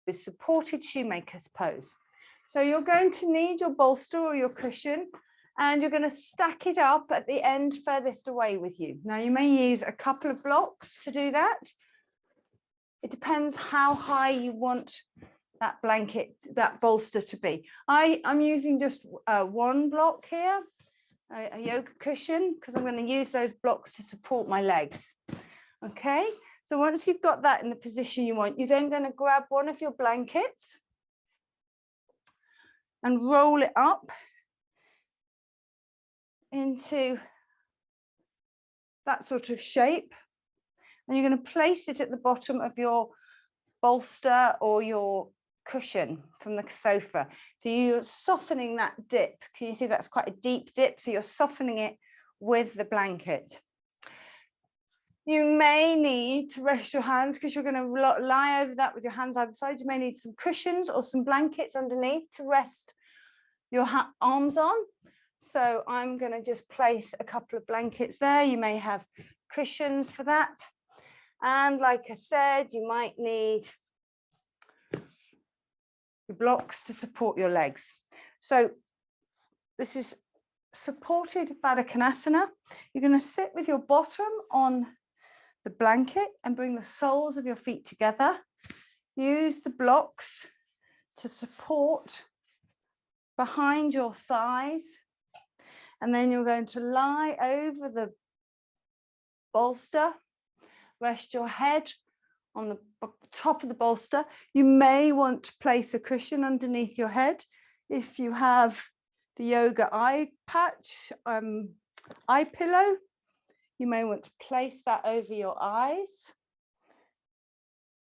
with supported shoemaker's pose. So you're going to need your bolster or your cushion, and you're going to stack it up at the end furthest away with you. Now you may use a couple of blocks to do that. It depends how high you want that blanket, that bolster to be. I'm using just one block here, a yoga cushion, because I'm going to use those blocks to support my legs. Okay, so once you've got that in the position you want, you're then going to grab one of your blankets and roll it up into that sort of shape. And you're going to place it at the bottom of your bolster or your cushion from the sofa. So you're softening that dip. Can you see that's quite a deep dip? So you're softening it with the blanket. You may need to rest your hands because you're going to lie over that with your hands either side. You may need some cushions or some blankets underneath to rest your arms on. So I'm going to just place a couple of blankets there. You may have cushions for that. And like I said, you might need blocks to support your legs. So this is supported Baddha Konasana. You're going to sit with your bottom on the blanket and bring the soles of your feet together. Use the blocks to support behind your thighs. And then you're going to lie over the bolster. Rest your head on the top of the bolster. You may want to place a cushion underneath your head. If you have the yoga eye patch, eye pillow, you may want to place that over your eyes.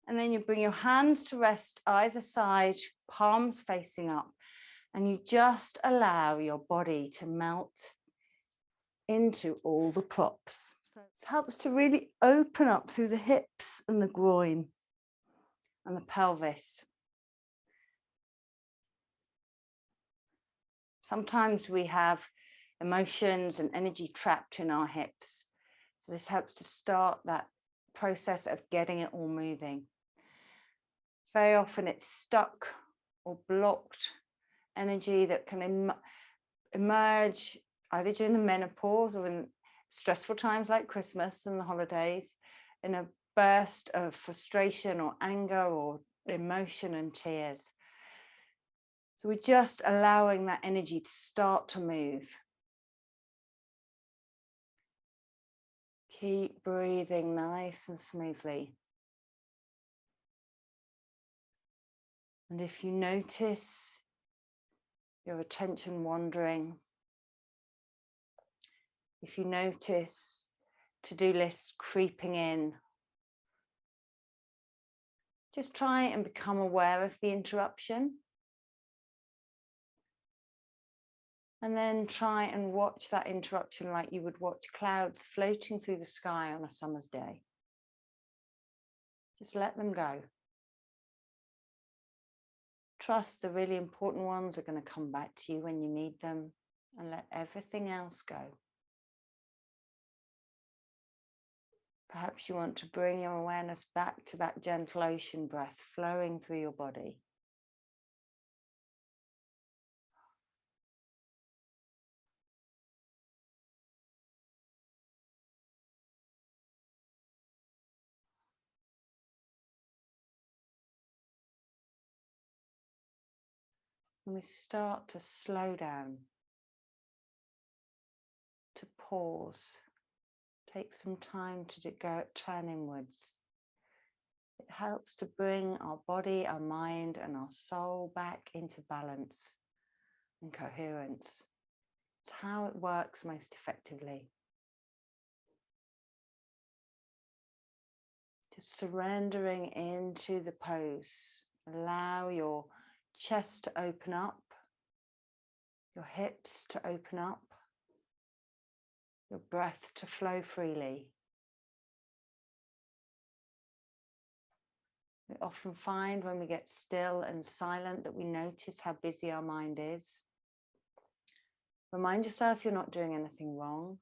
And then you bring your hands to rest either side, palms facing up. And you just allow your body to melt into all the props. So it helps to really open up through the hips and the groin and the pelvis. Sometimes we have emotions and energy trapped in our hips. So this helps to start that process of getting it all moving. Very often it's stuck or blocked energy that can emerge either during the menopause or in stressful times like Christmas and the holidays, in a burst of frustration or anger or emotion and tears. So we're just allowing that energy to start to move. Keep breathing nice and smoothly. And if you notice your attention wandering, if you notice to-do lists creeping in, just try and become aware of the interruption. And then try and watch that interruption like you would watch clouds floating through the sky on a summer's day. Just let them go. Trust the really important ones are going to come back to you when you need them, and let everything else go. Perhaps you want to bring your awareness back to that gentle ocean breath flowing through your body. And we start to slow down, to pause, take some time to turn inwards. It helps to bring our body, our mind, and our soul back into balance and coherence. It's how it works most effectively. Just surrendering into the pose. Allow your chest to open up, your hips to open up, your breath to flow freely. We often find when we get still and silent that we notice how busy our mind is. Remind yourself you're not doing anything wrong.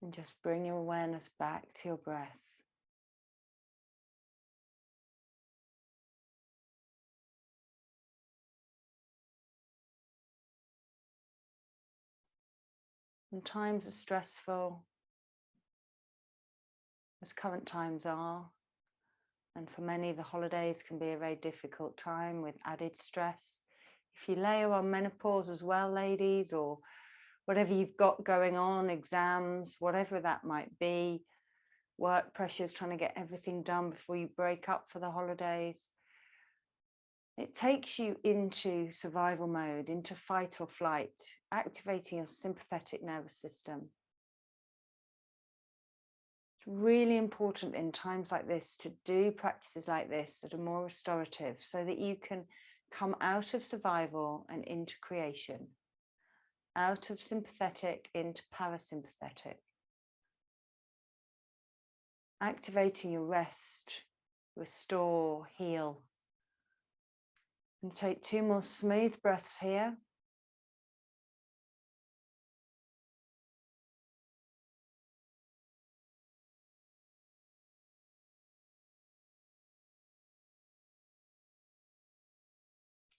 And just bring your awareness back to your breath. And times are stressful, as current times are. And for many, the holidays can be a very difficult time with added stress. If you layer on menopause as well, ladies, or whatever you've got going on, exams, whatever that might be, work pressures, trying to get everything done before you break up for the holidays, it takes you into survival mode, into fight or flight, activating your sympathetic nervous system. It's really important in times like this to do practices like this that are more restorative, so that you can come out of survival and into creation, out of sympathetic into parasympathetic, activating your rest, restore, heal. And take 2 more smooth breaths here.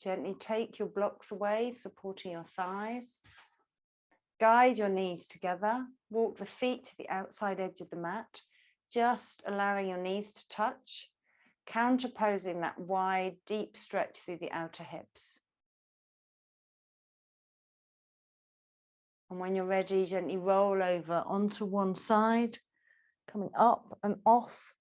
Gently take your blocks away, supporting your thighs. Guide your knees together. Walk the feet to the outside edge of the mat, just allowing your knees to touch, counterposing that wide, deep stretch through the outer hips. And when you're ready, gently roll over onto one side, coming up and off